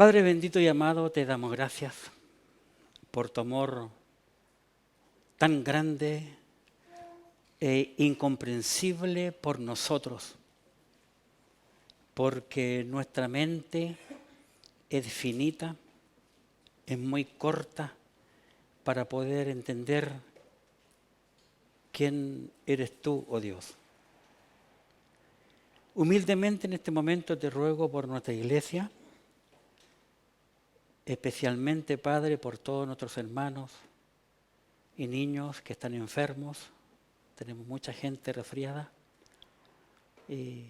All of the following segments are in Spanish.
Padre bendito y amado, te damos gracias por tu amor tan grande e incomprensible por nosotros, porque nuestra mente es finita, es muy corta para poder entender quién eres tú, oh Dios. Humildemente en este momento te ruego por nuestra iglesia, especialmente, Padre, por todos nuestros hermanos y niños que están enfermos. Tenemos mucha gente resfriada y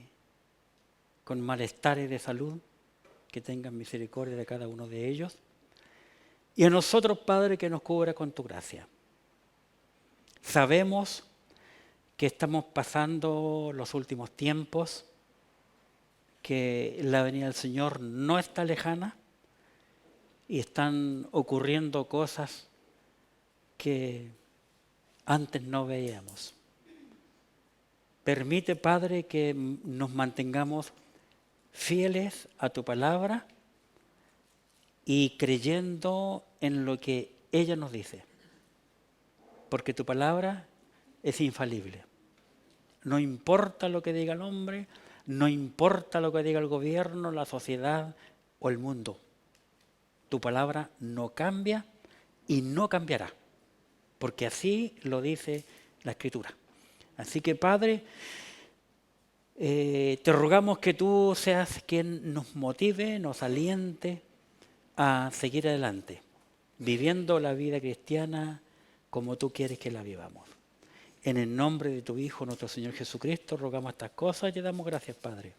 con malestares de salud, que tengan misericordia de cada uno de ellos. Y a nosotros, Padre, que nos cubra con tu gracia. Sabemos que estamos pasando los últimos tiempos, que la venida del Señor no está lejana y están ocurriendo cosas que antes no veíamos. Permite, Padre, que nos mantengamos fieles a tu palabra y creyendo en lo que ella nos dice, porque tu palabra es infalible. No importa lo que diga el hombre, no importa lo que diga el gobierno, la sociedad o el mundo. Tu palabra no cambia y no cambiará, porque así lo dice la Escritura. Así que, Padre, te rogamos que tú seas quien nos motive, nos aliente a seguir adelante, viviendo la vida cristiana como tú quieres que la vivamos. En el nombre de tu Hijo, nuestro Señor Jesucristo, rogamos estas cosas y te damos gracias, Padre.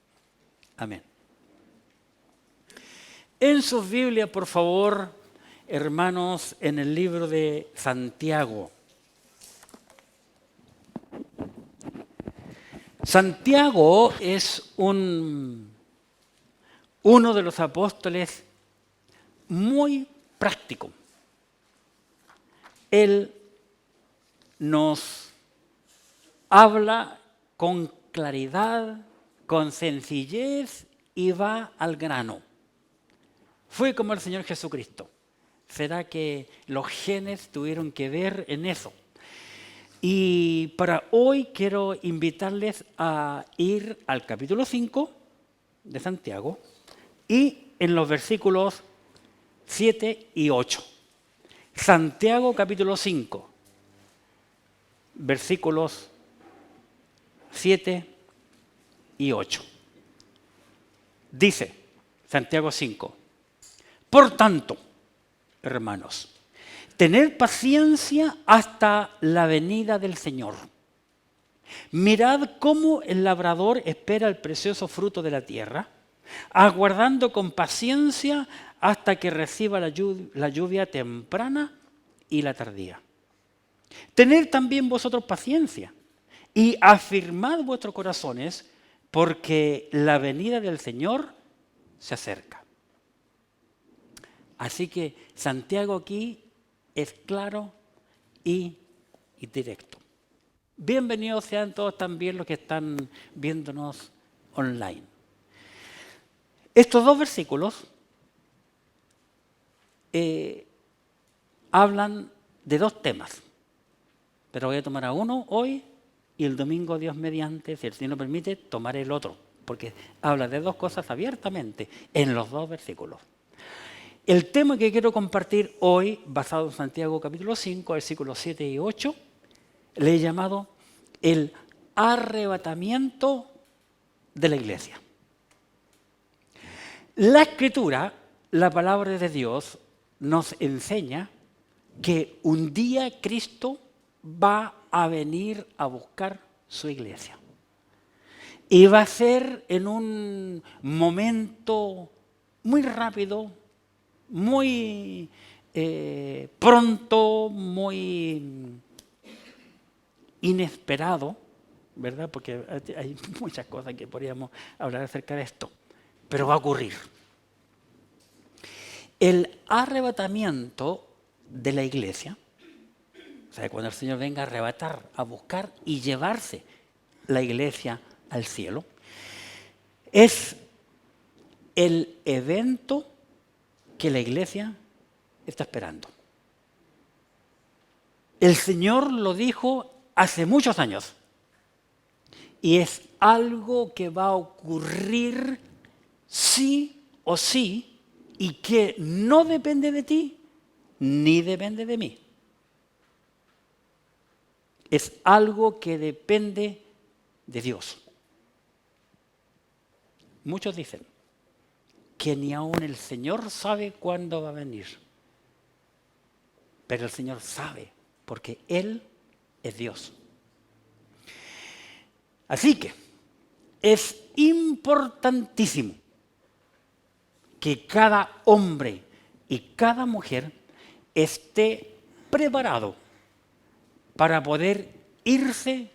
Amén. En sus Biblias, por favor, hermanos, en el libro de Santiago. Santiago es uno de los apóstoles muy práctico. Él nos habla con claridad, con sencillez y va al grano. Fue como el Señor Jesucristo. ¿Será que los genes tuvieron que ver en eso? Y para hoy quiero invitarles a ir al capítulo 5 de Santiago y en los versículos 7 y 8. Santiago capítulo 5, versículos 7 y 8. Dice Santiago 5, por tanto, hermanos, tened paciencia hasta la venida del Señor. Mirad cómo el labrador espera el precioso fruto de la tierra, aguardando con paciencia hasta que reciba la lluvia temprana y la tardía. Tened también vosotros paciencia y afirmad vuestros corazones, porque la venida del Señor se acerca. Así que Santiago aquí es claro y directo. Bienvenidos sean todos también los que están viéndonos online. Estos dos versículos hablan de dos temas, pero voy a tomar a uno hoy y el domingo, Dios mediante, si el Señor lo permite, tomaré el otro, porque habla de dos cosas abiertamente en los dos versículos. El tema que quiero compartir hoy, basado en Santiago capítulo 5, versículos 7 y 8, le he llamado el arrebatamiento de la iglesia. La Escritura, la palabra de Dios, nos enseña que un día Cristo va a venir a buscar su iglesia. Y va a ser en un momento muy rápido, muy pronto, muy inesperado, ¿verdad? Porque hay muchas cosas que podríamos hablar acerca de esto, pero va a ocurrir. El arrebatamiento de la iglesia, o sea, cuando el Señor venga a arrebatar, a buscar y llevarse la iglesia al cielo, es el evento que la iglesia está esperando. El Señor lo dijo hace muchos años y es algo que va a ocurrir sí o sí y que no depende de ti ni depende de mí. Es algo que depende de Dios. Muchos dicen que ni aun el Señor sabe cuándo va a venir. Pero el Señor sabe, porque Él es Dios. Así que es importantísimo que cada hombre y cada mujer esté preparado para poder irse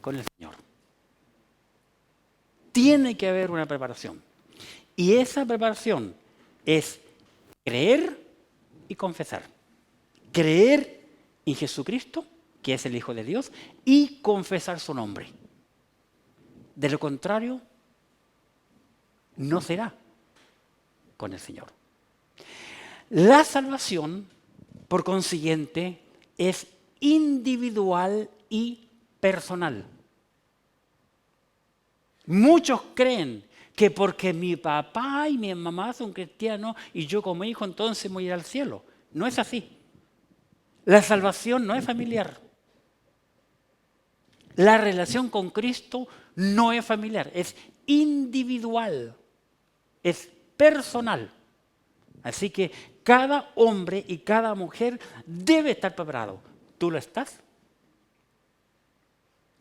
con el Señor. Tiene que haber una preparación. Y esa preparación es creer y confesar. Creer en Jesucristo, que es el Hijo de Dios, y confesar su nombre. De lo contrario, no será con el Señor. La salvación, por consiguiente, es individual y personal. Muchos creen que porque mi papá y mi mamá son cristianos y yo como hijo entonces voy a ir al cielo. No es así. La salvación no es familiar. La relación con Cristo no es familiar, es individual, es personal. Así que cada hombre y cada mujer debe estar preparado. ¿Tú lo estás?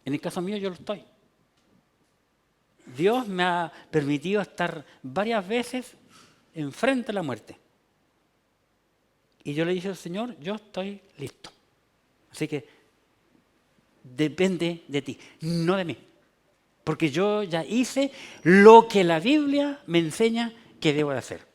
En el caso mío yo lo estoy. Dios me ha permitido estar varias veces enfrente a la muerte. Y yo le dije al Señor, yo estoy listo. Así que depende de ti, no de mí. Porque yo ya hice lo que la Biblia me enseña que debo de hacer.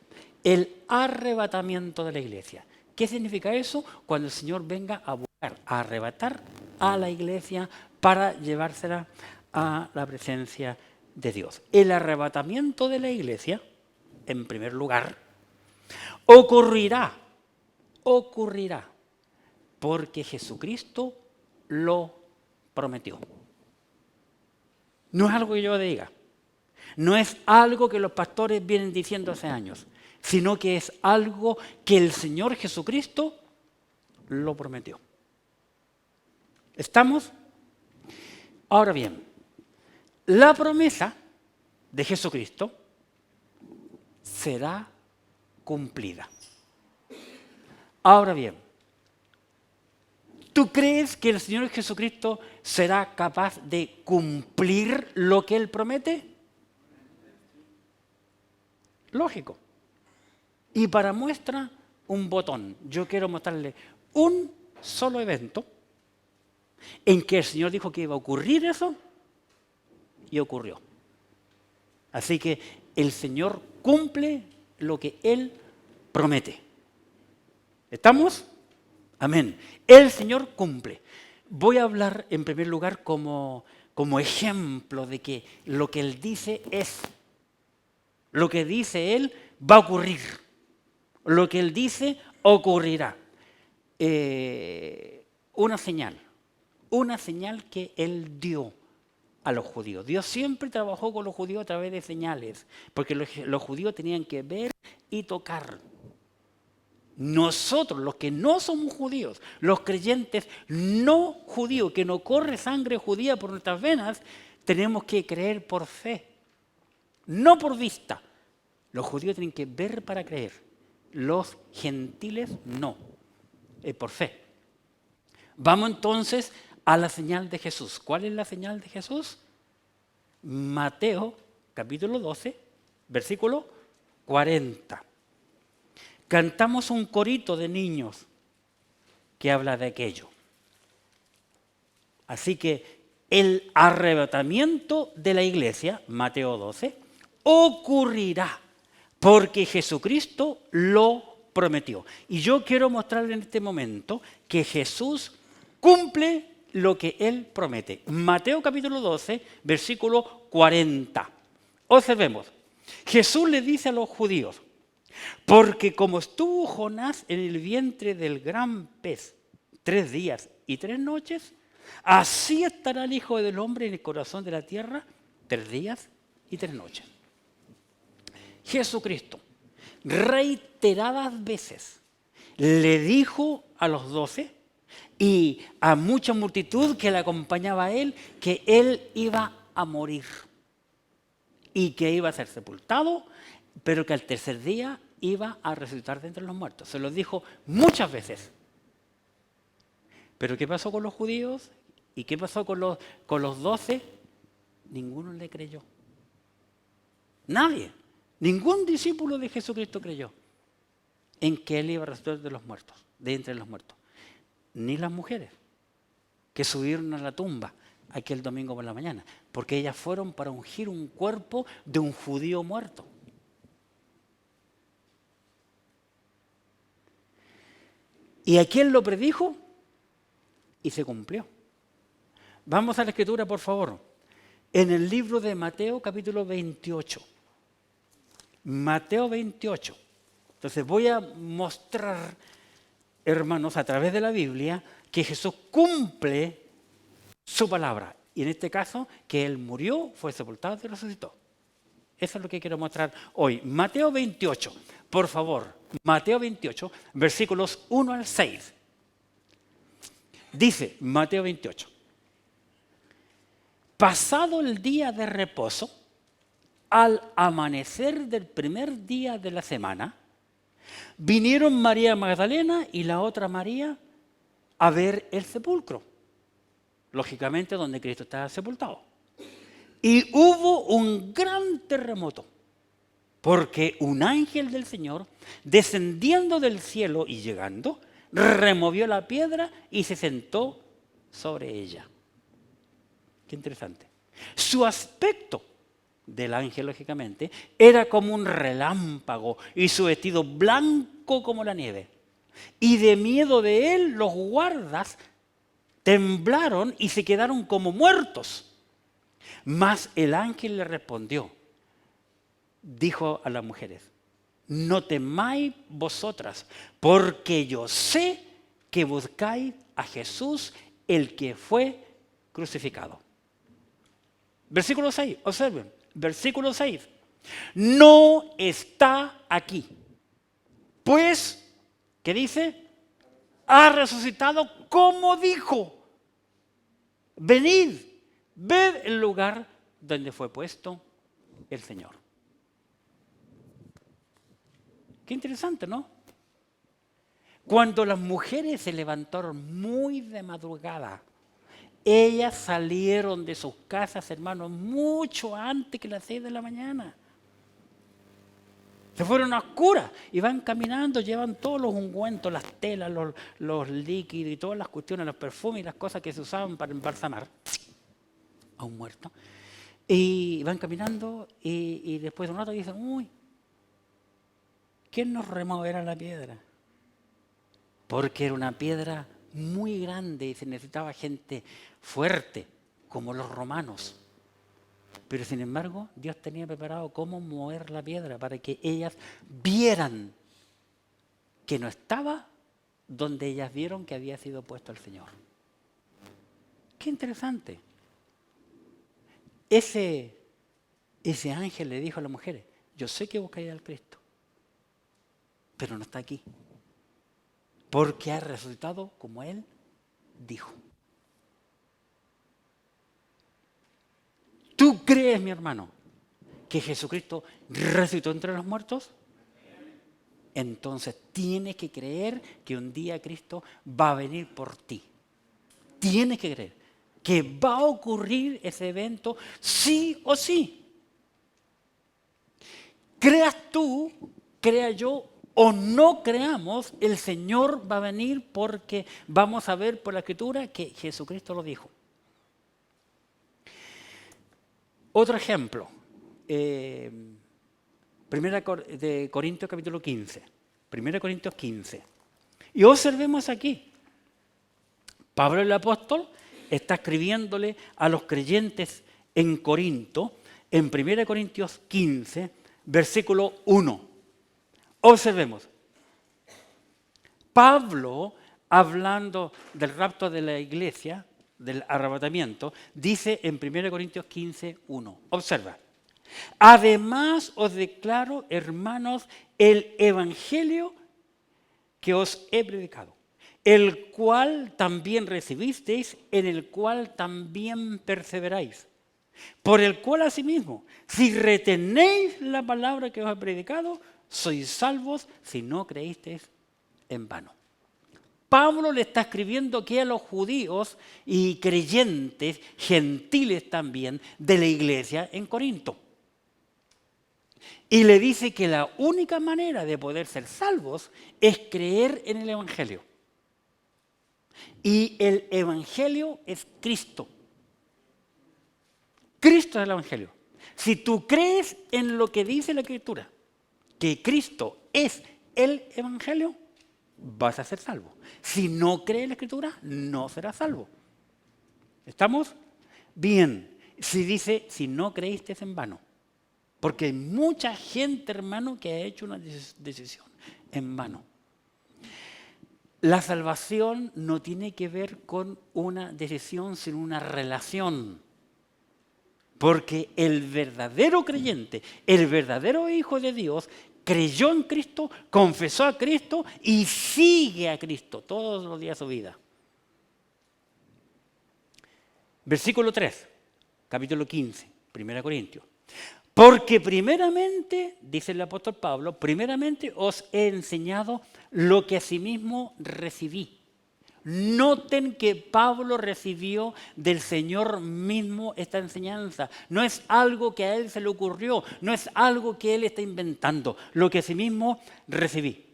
El arrebatamiento de la iglesia. ¿Qué significa eso? Cuando el Señor venga a buscar, a arrebatar a la iglesia para llevársela a la presencia de Dios. El arrebatamiento de la iglesia, en primer lugar, ocurrirá porque Jesucristo lo prometió. No es algo que yo diga, no es algo que los pastores vienen diciendo hace años, sino que es algo que el Señor Jesucristo lo prometió. ¿Estamos? Ahora bien, la promesa de Jesucristo será cumplida. Ahora bien, ¿tú crees que el Señor Jesucristo será capaz de cumplir lo que Él promete? Lógico. Y para muestra, un botón. Yo quiero mostrarle un solo evento en que el Señor dijo que iba a ocurrir eso y ocurrió. Así que el Señor cumple lo que Él promete. ¿Estamos? Amén. El Señor cumple. Voy a hablar en primer lugar como ejemplo de que lo que Él dice es. Lo que dice Él va a ocurrir. Lo que Él dice ocurrirá. Una señal que Él dio a los judíos. Dios siempre trabajó con los judíos a través de señales, porque los judíos tenían que ver y tocar. Nosotros, los que no somos judíos, los creyentes no judíos, que no corre sangre judía por nuestras venas, tenemos que creer por fe, no por vista. Los judíos tienen que ver para creer, los gentiles no, por fe. Vamos entonces a la señal de Jesús. ¿Cuál es la señal de Jesús? Mateo capítulo 12, versículo 40. Cantamos un corito de niños que habla de aquello. Así que el arrebatamiento de la iglesia, Mateo 12, ocurrirá porque Jesucristo lo prometió. Y yo quiero mostrarle en este momento que Jesús cumple lo que Él promete. Mateo capítulo 12, versículo 40. Observemos. Jesús le dice a los judíos, Porque como estuvo Jonás en el vientre del gran pez 3 días y 3 noches, así estará el Hijo del Hombre en el corazón de la tierra 3 días y 3 noches. Jesucristo, reiteradas veces, le dijo a los 12 y a mucha multitud que le acompañaba a él que él iba a morir y que iba a ser sepultado, pero que al tercer día iba a resucitar de entre los muertos. Se lo dijo muchas veces. Pero ¿qué pasó con los judíos? ¿Y qué pasó con los 12? Ninguno le creyó. Nadie. Ningún discípulo de Jesucristo creyó en que él iba a resucitar de los muertos, de entre los muertos. Ni las mujeres que subieron a la tumba aquel domingo por la mañana, porque ellas fueron para ungir un cuerpo de un judío muerto. ¿Y a quién lo predijo? Y se cumplió. Vamos a la escritura, por favor. En el libro de Mateo, capítulo 28. Mateo 28. Entonces voy a mostrar, hermanos, a través de la Biblia, que Jesús cumple su palabra. Y en este caso, que Él murió, fue sepultado y resucitó. Eso es lo que quiero mostrar hoy. Mateo 28, por favor. Mateo 28, versículos 1 al 6. Dice Mateo 28. Pasado el día de reposo, al amanecer del primer día de la semana, vinieron María Magdalena y la otra María a ver el sepulcro. Lógicamente donde Cristo estaba sepultado. Y hubo un gran terremoto, porque un ángel del Señor, descendiendo del cielo y llegando, removió la piedra y se sentó sobre ella. Qué interesante. Su aspecto del ángel, lógicamente, era como un relámpago y su vestido blanco como la nieve. Y de miedo de él, los guardas temblaron y se quedaron como muertos. Mas el ángel le respondió, dijo a las mujeres, no temáis vosotras, porque yo sé que buscáis a Jesús, el que fue crucificado. Versículo 6, observen, versículo 6. No está aquí, pues, ¿qué dice? Ha resucitado como dijo. Venid, ved el lugar donde fue puesto el Señor. Qué interesante, ¿no? Cuando las mujeres se levantaron muy de madrugada, ellas salieron de sus casas, hermanos, mucho antes que las 6 de la mañana. Se fueron a oscuras y van caminando, llevan todos los ungüentos, las telas, los líquidos y todas las cuestiones, los perfumes y las cosas que se usaban para embalsamar a un muerto. Y van caminando y después de un rato dicen, uy, ¿quién nos removerá la piedra? Porque era una piedra muy grande y se necesitaba gente fuerte, como los romanos. Pero sin embargo, Dios tenía preparado cómo mover la piedra para que ellas vieran que no estaba donde ellas vieron que había sido puesto el Señor. Qué interesante. Ese ángel le dijo a las mujeres, yo sé que buscáis al Cristo, pero no está aquí, porque ha resucitado como Él dijo. ¿Tú crees, mi hermano, que Jesucristo resucitó entre los muertos? Entonces tienes que creer que un día Cristo va a venir por ti. Tienes que creer que va a ocurrir ese evento sí o sí. Creas tú, crea yo o no creamos, el Señor va a venir porque vamos a ver por la Escritura que Jesucristo lo dijo. Otro ejemplo, Primera de Corintios capítulo 15, Primera de Corintios 15. Y observemos aquí, Pablo el apóstol está escribiéndole a los creyentes en Corinto, en 1 Corintios 15, versículo 1. Observemos. Pablo, hablando del rapto de la iglesia, del arrebatamiento, dice en 1 Corintios 15, 1. Observa. Además os declaro, hermanos, el evangelio que os he predicado, el cual también recibisteis, en el cual también perseveráis, por el cual asimismo, si retenéis la palabra que os he predicado, sois salvos si no creísteis en vano. Pablo le está escribiendo aquí a los judíos y creyentes, gentiles también, de la iglesia en Corinto. Y le dice que la única manera de poder ser salvos es creer en el Evangelio. Y el Evangelio es Cristo. Cristo es el Evangelio. Si tú crees en lo que dice la Escritura, que Cristo es el Evangelio, vas a ser salvo. Si no crees en la Escritura, no serás salvo. ¿Estamos? Bien. Si dice, si no creíste en vano. Porque hay mucha gente, hermano, que ha hecho una decisión en vano. La salvación no tiene que ver con una decisión, sino una relación. Porque el verdadero creyente, el verdadero Hijo de Dios, creyó en Cristo, confesó a Cristo y sigue a Cristo todos los días de su vida. Versículo 3, capítulo 15, 1 Corintios. Porque primeramente, dice el apóstol Pablo, primeramente os he enseñado lo que asimismo recibí. Noten que Pablo recibió del Señor mismo esta enseñanza. No es algo que a él se le ocurrió, no es algo que él está inventando. Lo que asimismo recibí.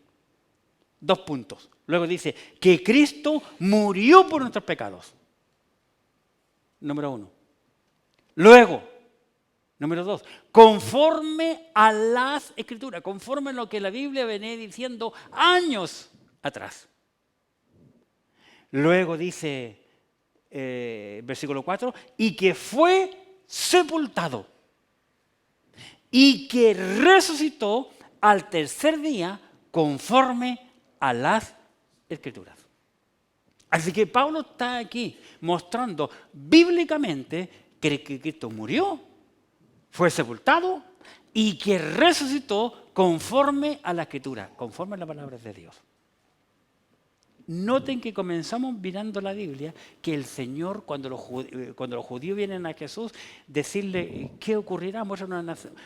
2 puntos. Luego dice que Cristo murió por nuestros pecados. Número 1. Luego, número 2, conforme a las Escrituras, conforme a lo que la Biblia venía diciendo años atrás. Luego dice, versículo 4, y que fue sepultado y que resucitó al tercer día conforme a las Escrituras. Así que Pablo está aquí mostrando bíblicamente que Cristo murió, fue sepultado y que resucitó conforme a la Escritura, conforme a la palabra de Dios. Noten que comenzamos mirando la Biblia, que el Señor, cuando los judíos vienen a Jesús, decirle, ¿qué ocurrirá? Muestra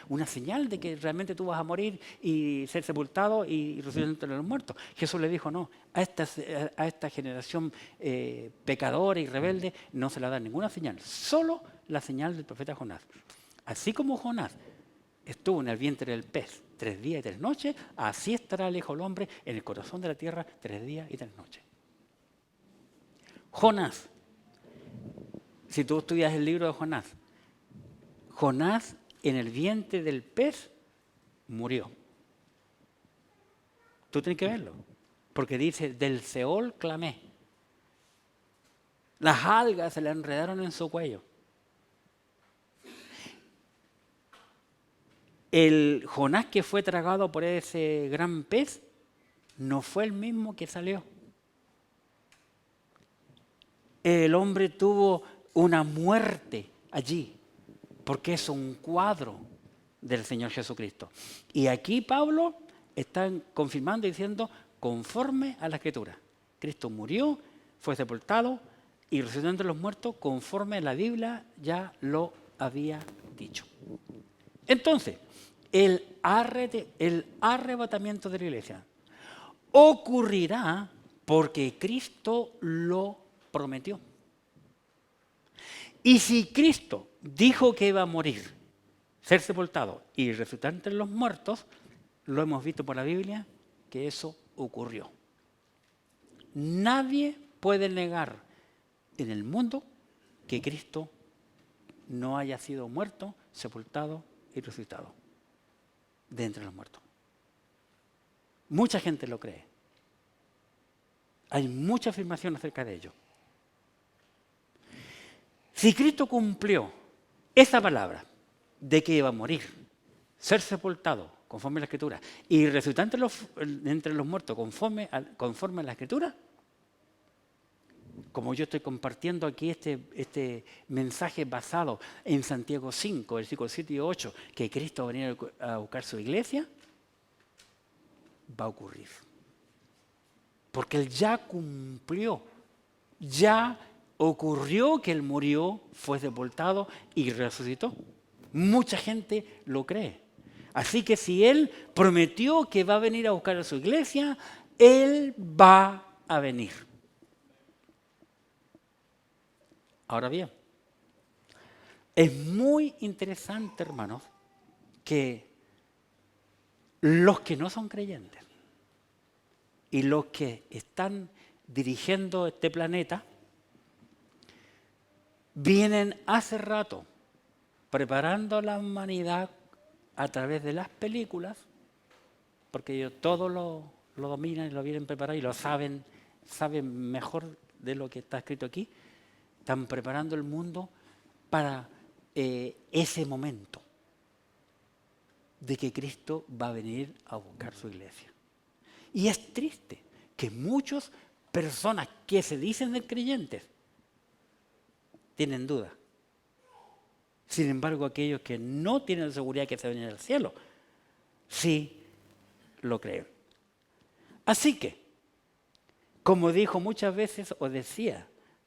una señal de que realmente tú vas a morir y ser sepultado y resucitar entre los muertos. Jesús le dijo, no, a esta generación pecadora y rebelde no se le da ninguna señal, solo la señal del profeta Jonás. Así como Jonás estuvo en el vientre del pez 3 días y 3 noches, así estará el Hijo del Hombre en el corazón de la tierra 3 días y 3 noches. Jonás, si tú estudias el libro de Jonás, Jonás en el vientre del pez murió. Tú tienes que verlo, porque dice, del Seol clamé. Las algas se le enredaron en su cuello. El Jonás que fue tragado por ese gran pez no fue el mismo que salió. El hombre tuvo una muerte allí, porque es un cuadro del Señor Jesucristo. Y aquí Pablo está confirmando y diciendo, conforme a la Escritura. Cristo murió, fue sepultado y resucitó entre los muertos, conforme a la Biblia ya lo había dicho. Entonces, el arrebatamiento de la iglesia ocurrirá porque Cristo lo prometió. Y si Cristo dijo que iba a morir, ser sepultado y resucitar entre los muertos, lo hemos visto por la Biblia que eso ocurrió. Nadie puede negar en el mundo que Cristo no haya sido muerto, sepultado y resucitado de entre los muertos. Mucha gente lo cree. Hay mucha afirmación acerca de ello. Si Cristo cumplió esa palabra de que iba a morir, ser sepultado conforme a la Escritura, y resucitó entre los muertos conforme a la Escritura, como yo estoy compartiendo aquí este mensaje basado en Santiago 5, versículos 7 y 8, que Cristo va a venir a buscar su iglesia, va a ocurrir. Porque Él ya cumplió, ya ocurrió que Él murió, fue sepultado y resucitó. Mucha gente lo cree. Así que si Él prometió que va a venir a buscar a su iglesia, Él va a venir. Ahora bien, es muy interesante, hermanos, que los que no son creyentes y los que están dirigiendo este planeta vienen hace rato preparando a la humanidad a través de las películas, porque ellos todo lo dominan y lo vienen preparado y lo saben mejor de lo que está escrito aquí. Están preparando el mundo para ese momento de que Cristo va a venir a buscar su iglesia. Y es triste que muchas personas que se dicen de creyentes tienen dudas. Sin embargo, aquellos que no tienen seguridad que se van a ir al cielo, sí lo creen. Así que, como dijo muchas veces o decía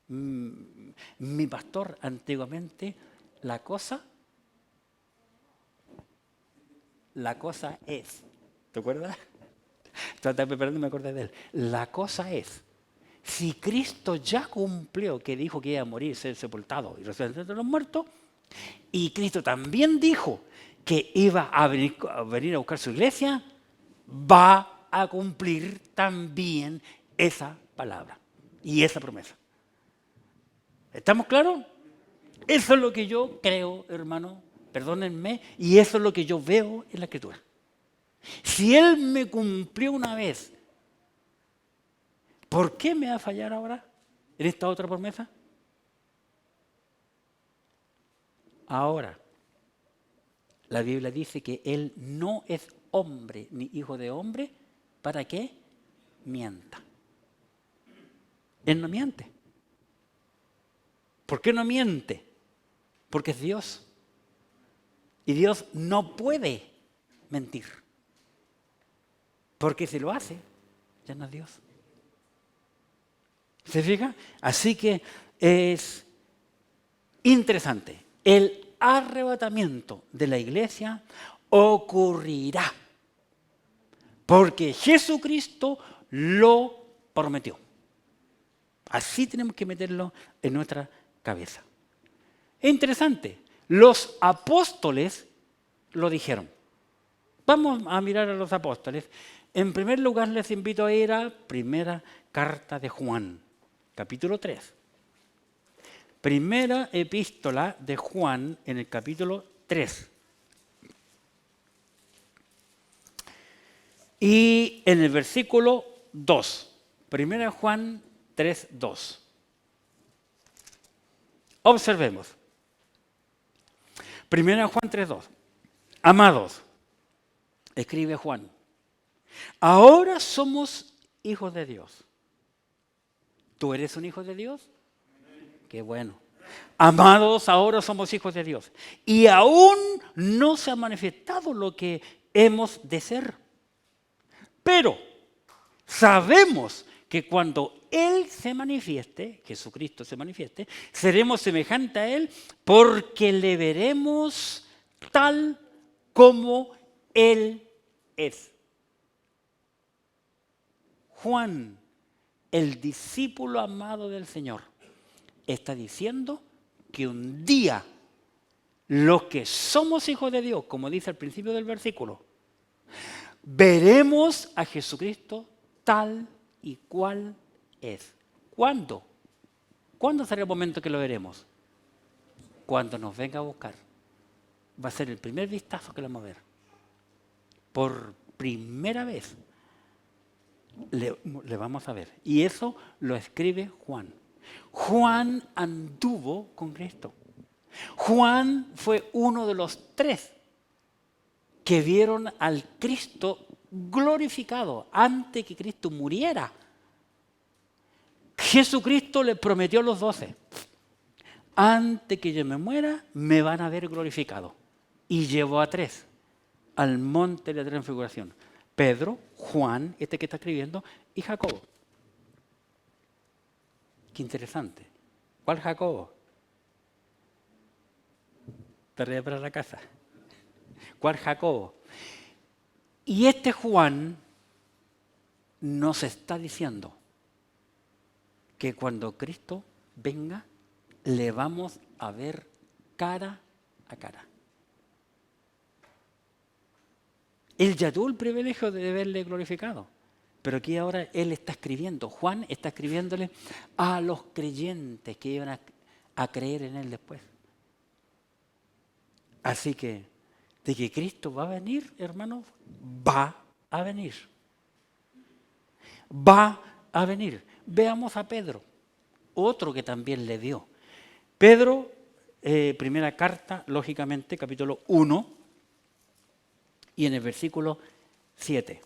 mi pastor antiguamente, la cosa es. ¿Te acuerdas? Estaba preparando y me acordé de él. La cosa es, si Cristo ya cumplió que dijo que iba a morir, ser sepultado y resucitar entre los muertos, y Cristo también dijo que iba a venir a buscar su iglesia, va a cumplir también esa palabra y esa promesa. ¿Estamos claros? Eso es lo que yo creo, hermano, perdónenme, y eso es lo que yo veo en la Escritura. Si Él me cumplió una vez, ¿por qué me va a fallar ahora en esta otra promesa? Ahora, la Biblia dice que Él no es hombre ni hijo de hombre para que mienta. Él no miente. ¿Por qué no miente? Porque es Dios. Y Dios no puede mentir. Porque si lo hace, ya no es Dios. ¿Se fija? Así que es interesante. El arrebatamiento de la iglesia ocurrirá. Porque Jesucristo lo prometió. Así tenemos que meterlo en nuestra cabeza. Es interesante. Los apóstoles lo dijeron. Vamos a mirar a los apóstoles. En primer lugar, les invito a ir a primera carta de Juan, capítulo 3. Primera epístola de Juan en el capítulo 3. Y en el versículo 2. Primera Juan 3, 2. Observemos. Primera Juan 3, 2. Amados, escribe Juan, ahora somos hijos de Dios. ¿Tú eres un hijo de Dios? Qué bueno. Amados, ahora somos hijos de Dios. Y aún no se ha manifestado lo que hemos de ser. Pero sabemos que cuando Él se manifieste, Jesucristo se manifieste, seremos semejantes a Él porque le veremos tal como Él es. Juan, el discípulo amado del Señor, está diciendo que un día los que somos hijos de Dios, como dice al principio del versículo, veremos a Jesucristo tal y cual es. ¿Cuándo? ¿Cuándo será el momento que lo veremos? Cuando nos venga a buscar. Va a ser el primer vistazo que le vamos a ver. Por primera vez le vamos a ver. Y eso lo escribe Juan. Juan anduvo con Cristo. Juan fue uno de los 3 que vieron al Cristo glorificado antes que Cristo muriera. Jesucristo le prometió a los 12, antes que yo me muera, me van a ver glorificado. Y llevó a 3 al monte de la transfiguración. Pedro, Juan, este que está escribiendo, y Jacobo. Qué interesante. ¿Cuál Jacobo? Tarea para la casa. ¿Cuál Jacobo? Y este Juan nos está diciendo que cuando Cristo venga, le vamos a ver cara a cara. Él ya tuvo el privilegio de verle glorificado, pero aquí ahora él está escribiendo, Juan está escribiéndole a los creyentes que iban a creer en él después. Así que, de que Cristo va a venir, hermanos, va a venir. Va a venir. Veamos a Pedro, otro que también le dio. Pedro, primera carta, lógicamente, capítulo 1, y en el versículo 7.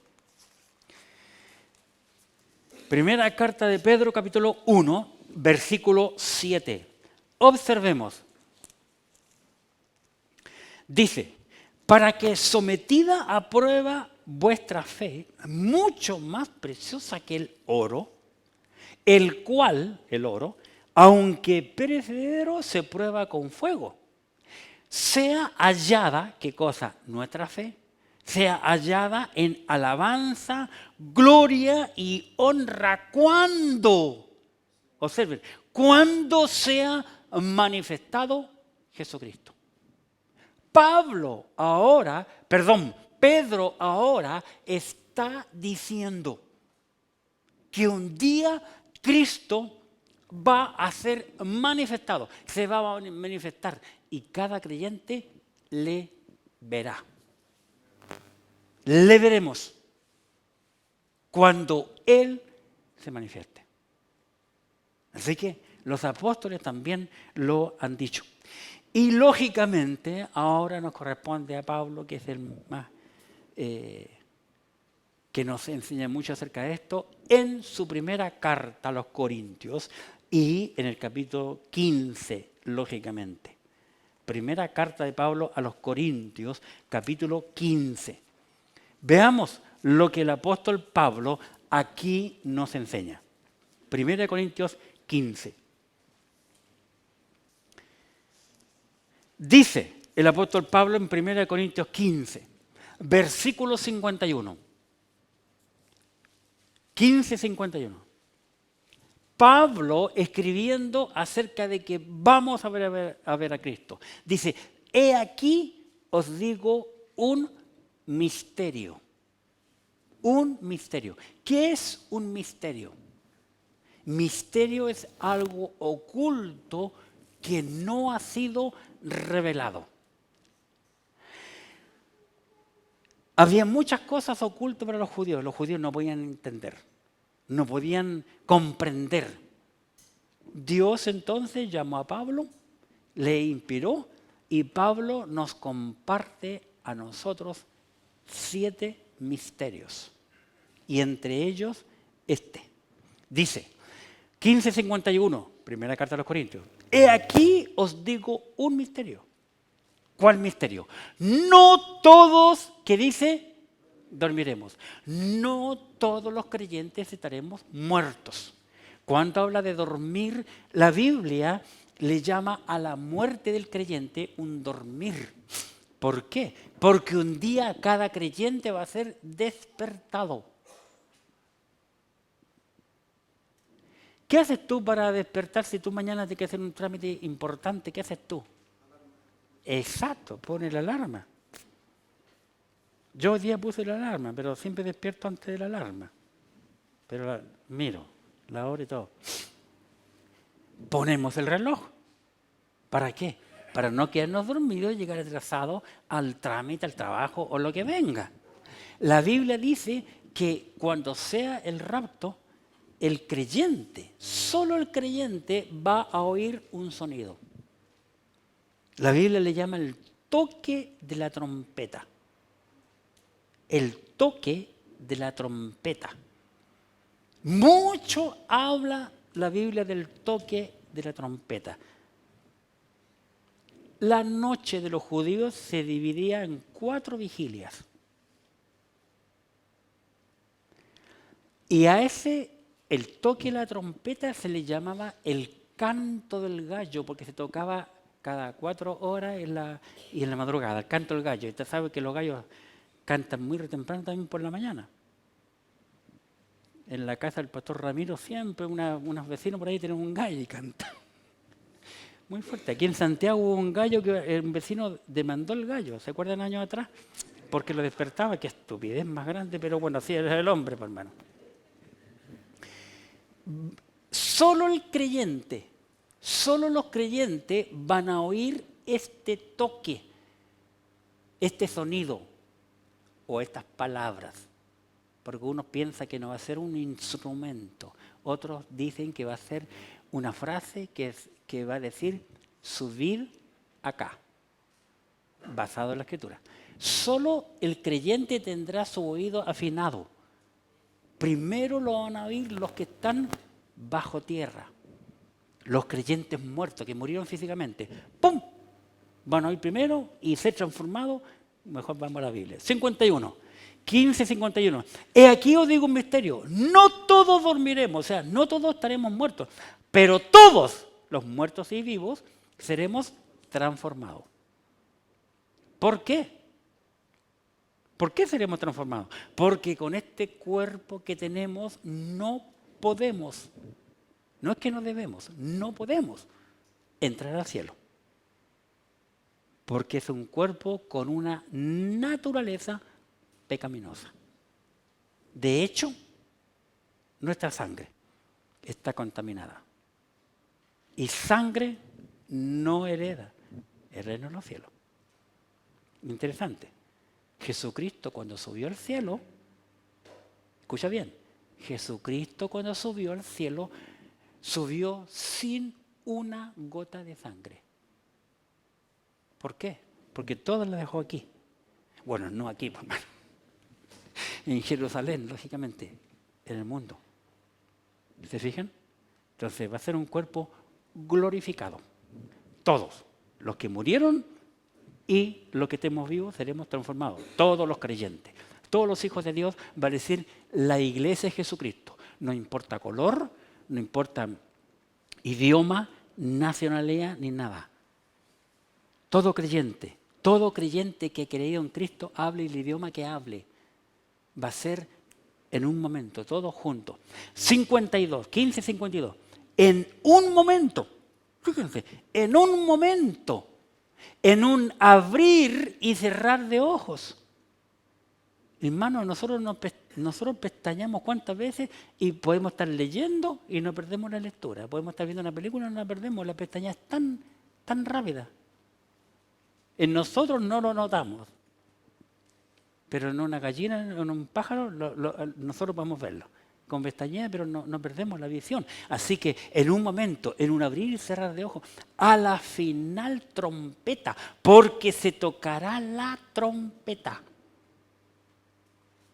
Primera carta de Pedro, capítulo 1, versículo 7. Observemos. Dice, para que sometida a prueba vuestra fe, mucho más preciosa que el oro, el cual, el oro, aunque perecedero, se prueba con fuego, sea hallada, ¿qué cosa? Nuestra fe, sea hallada en alabanza, gloria y honra. ¿Cuándo? Observen, cuando sea manifestado Jesucristo. Pedro ahora está diciendo que un día Cristo va a ser manifestado, se va a manifestar y cada creyente le verá. Le veremos cuando Él se manifieste. Así que los apóstoles también lo han dicho. Y lógicamente ahora nos corresponde a Pablo, que es el más que nos enseña mucho acerca de esto, en su primera carta a los Corintios y en el capítulo 15, lógicamente. Primera carta de Pablo a los Corintios, capítulo 15. Veamos lo que el apóstol Pablo aquí nos enseña. Primera de Corintios 15. Dice el apóstol Pablo en 1 Corintios 15, versículo 51. 15:51. Pablo escribiendo acerca de que vamos a ver a Cristo. Dice, he aquí os digo un misterio. Un misterio. ¿Qué es un misterio? Misterio es algo oculto que no ha sido revelado. Había muchas cosas ocultas para los judíos. Los judíos no podían entender, no podían comprender. Dios entonces llamó a Pablo, le inspiró y Pablo nos comparte a nosotros 7 misterios. Y entre ellos dice, 15:51, primera carta a los Corintios. He aquí os digo un misterio. ¿Cuál misterio? No todos, ¿qué dice? Dormiremos. No todos los creyentes estaremos muertos. Cuando habla de dormir, la Biblia le llama a la muerte del creyente un dormir. ¿Por qué? Porque un día cada creyente va a ser despertado. ¿Qué haces tú para despertar si tú mañana tienes que hacer un trámite importante? ¿Qué haces tú? Exacto, pone la alarma. Yo hoy día puse la alarma, pero siempre despierto antes de la alarma. Pero miro la hora y todo. Ponemos el reloj. ¿Para qué? Para no quedarnos dormidos y llegar atrasados al trámite, al trabajo o lo que venga. La Biblia dice que cuando sea el rapto, el creyente, solo el creyente va a oír un sonido. La Biblia le llama el toque de la trompeta. el toque de la trompeta. Mucho habla la Biblia del toque de la trompeta. La noche de los judíos se dividía en 4 vigilias. Y a ese, el toque de la trompeta se le llamaba el canto del gallo, porque se tocaba cada 4 horas y en la madrugada, el canto del gallo. Usted sabe que los gallos cantan muy temprano también por la mañana. En la casa del pastor Ramiro siempre unos vecinos por ahí tienen un gallo y cantan. Muy fuerte. Aquí en Santiago hubo un gallo que un vecino demandó el gallo, ¿se acuerdan años atrás? Porque lo despertaba, qué estupidez más grande, pero bueno, así era el hombre, pues, hermano. Solo el creyente, solo los creyentes van a oír este toque, este sonido o estas palabras. Porque uno piensa que no va a ser un instrumento, otros dicen que va a ser una frase que va a decir subid acá, basado en la Escritura. Solo el creyente tendrá su oído afinado. Primero lo van a oír los que están bajo tierra, los creyentes muertos, que murieron físicamente. ¡Pum! Van a oír primero y ser transformados. Mejor vamos a la Biblia. 15:51. He aquí os digo un misterio. No todos dormiremos, o sea, no todos estaremos muertos, pero todos los muertos y vivos seremos transformados. ¿Por qué? ¿Por qué seremos transformados? Porque con este cuerpo que tenemos no podemos, no es que no debemos, no podemos entrar al cielo. Porque es un cuerpo con una naturaleza pecaminosa. De hecho, nuestra sangre está contaminada. Y sangre no hereda el reino de los cielos. Interesante. Jesucristo cuando subió al cielo, escucha bien, Jesucristo cuando subió al cielo, subió sin una gota de sangre. ¿Por qué? Porque todo lo dejó aquí. Bueno, no aquí, hermano. En Jerusalén, lógicamente, en el mundo. ¿Se fijan? Entonces va a ser un cuerpo glorificado. Todos, los que murieron y los que estemos vivos, seremos transformados. Todos los creyentes, todos los hijos de Dios, va a decir la iglesia es Jesucristo. No importa color, no importa idioma, nacionalidad, ni nada. Todo creyente que ha creído en Cristo, hable el idioma que hable. Va a ser en un momento, todos juntos. 15:52. En un momento, fíjense, en un momento, en un abrir y cerrar de ojos. Hermanos, nosotros pestañamos cuántas veces y podemos estar leyendo y no perdemos la lectura. Podemos estar viendo una película y no la perdemos. La pestaña es tan rápida. En nosotros no lo notamos. Pero en una gallina, en un pájaro, nosotros podemos verlo. Con pestañea, pero no perdemos la visión. Así que en un momento, en un abrir y cerrar de ojos, a la final trompeta, porque se tocará la trompeta.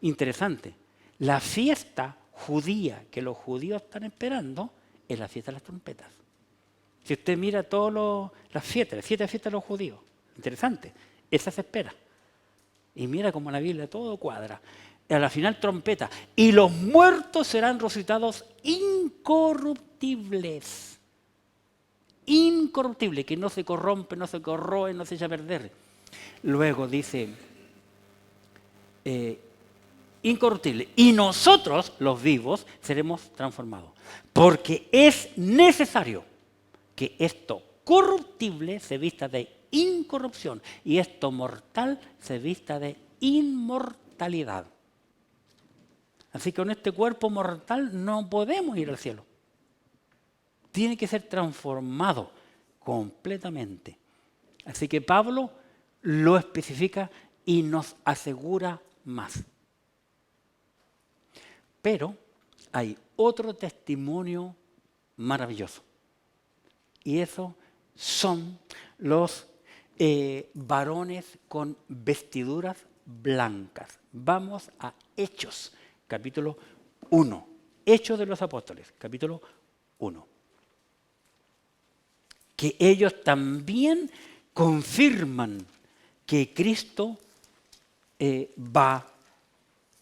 Interesante. La fiesta judía que los judíos están esperando es la fiesta de las trompetas. Si usted mira todas las 7 fiestas de los judíos, interesante, esa se espera. Y mira cómo la Biblia todo cuadra. A la final trompeta. Y los muertos serán resucitados incorruptibles. Incorruptibles, que no se corrompe, no se corroe, no se echa a perder. Luego dice, incorruptible. Y nosotros, los vivos, seremos transformados. Porque es necesario que esto corruptible se vista de incorrupción y esto mortal se vista de inmortalidad. Así que con este cuerpo mortal no podemos ir al cielo. Tiene que ser transformado completamente. Así que Pablo lo especifica y nos asegura más. Pero hay otro testimonio maravilloso. Y eso son los varones con vestiduras blancas. Vamos a Hechos, capítulo 1. Hechos de los Apóstoles, capítulo 1. Que ellos también confirman que Cristo va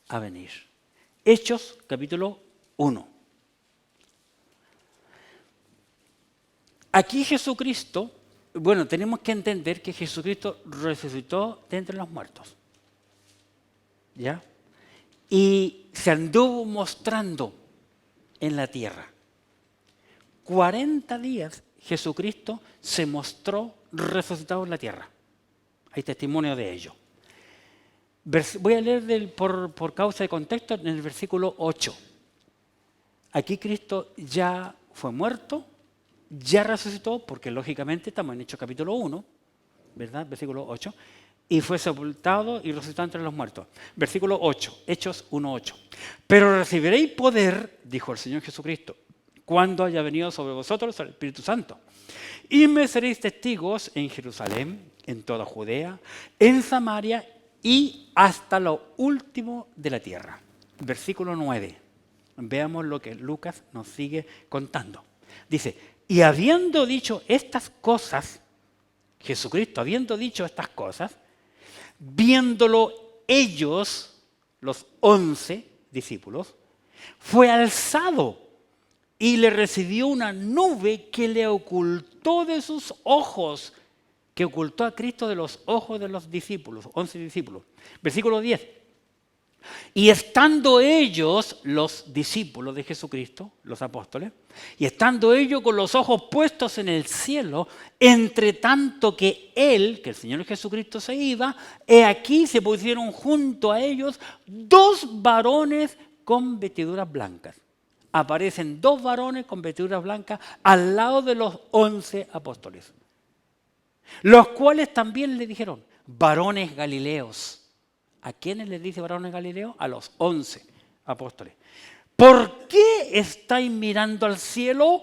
a venir. Hechos, capítulo 1. Aquí Jesucristo, bueno, tenemos que entender que Jesucristo resucitó de entre los muertos. ¿Ya? Y se anduvo mostrando en la tierra. 40 días Jesucristo se mostró resucitado en la tierra. Hay testimonio de ello. Voy a leer por causa de contexto en el versículo 8. Aquí Cristo ya fue muerto, ya resucitó, porque lógicamente estamos en Hechos capítulo 1, ¿verdad? Versículo 8. Y fue sepultado y resucitado entre los muertos. Versículo 8, Hechos 1:8. Pero recibiréis poder, dijo el Señor Jesucristo, cuando haya venido sobre vosotros el Espíritu Santo. Y me seréis testigos en Jerusalén, en toda Judea, en Samaria y hasta lo último de la tierra. Versículo 9. Veamos lo que Lucas nos sigue contando. Dice, y habiendo dicho estas cosas, Jesucristo habiendo dicho estas cosas, viéndolo ellos, los 11 discípulos, fue alzado y le recibió una nube que le ocultó de sus ojos, que ocultó a Cristo de los ojos de los discípulos, 11 discípulos. Versículo 10. Y estando ellos, los discípulos de Jesucristo, los apóstoles, y estando ellos con los ojos puestos en el cielo, entre tanto que Él, que el Señor Jesucristo se iba, he aquí se pusieron junto a ellos 2 varones con vestiduras blancas. Aparecen 2 varones con vestiduras blancas al lado de los 11 apóstoles, los cuales también le dijeron, varones galileos. ¿A quiénes les dice varones galileos? A los 11 apóstoles. ¿Por qué estáis mirando al cielo?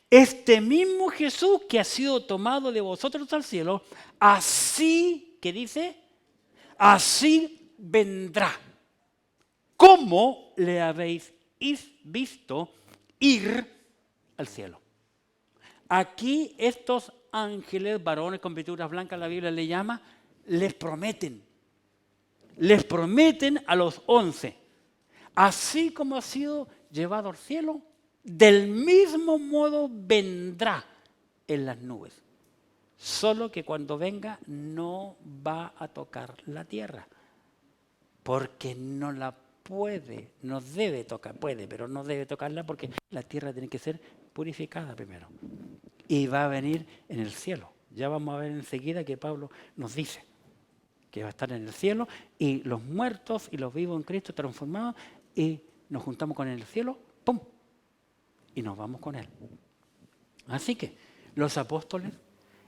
Este mismo Jesús que ha sido tomado de vosotros al cielo, así, ¿qué dice? Así vendrá. ¿Cómo le habéis visto ir al cielo? Aquí estos ángeles, varones con vestiduras blancas, la Biblia le llama, les prometen a los 11, así como ha sido llevado al cielo, del mismo modo vendrá en las nubes. Solo que cuando venga no va a tocar la tierra, porque no la puede, no debe tocar, puede, pero no debe tocarla porque la tierra tiene que ser purificada primero. Y va a venir en el cielo. Ya vamos a ver enseguida que Pablo nos dice que va a estar en el cielo y los muertos y los vivos en Cristo transformados y nos juntamos con él en el cielo, ¡pum! Y nos vamos con él. Así que los apóstoles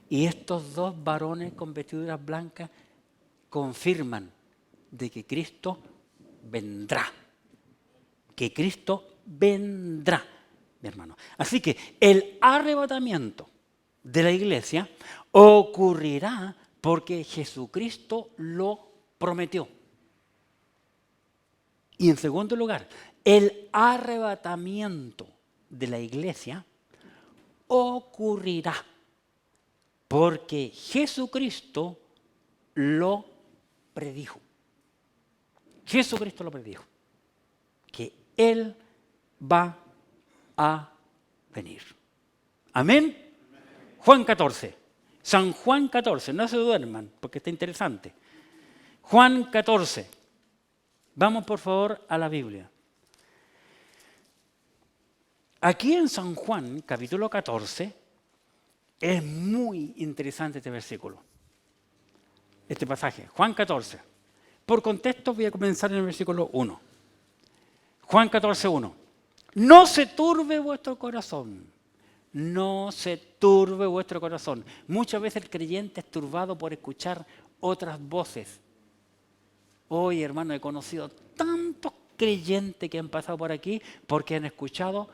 y estos 2 varones con vestiduras blancas confirman de que Cristo vendrá. Que Cristo vendrá, mi hermano. Así que el arrebatamiento de la iglesia ocurrirá porque Jesucristo lo prometió. Y en segundo lugar, el arrebatamiento de la iglesia ocurrirá porque Jesucristo lo predijo. Jesucristo lo predijo. Que Él va a venir. Amén. Juan 14. San Juan 14, no se duerman porque está interesante. Juan 14. Vamos por favor a la Biblia. Aquí en San Juan, capítulo 14, es muy interesante este versículo, este pasaje. Juan 14. Por contexto voy a comenzar en el versículo 1. Juan 14, 1. No se turbe vuestro corazón. No se turbe vuestro corazón. Muchas veces el creyente es turbado por escuchar otras voces. Hoy, hermano, he conocido tantos creyentes que han pasado por aquí porque han escuchado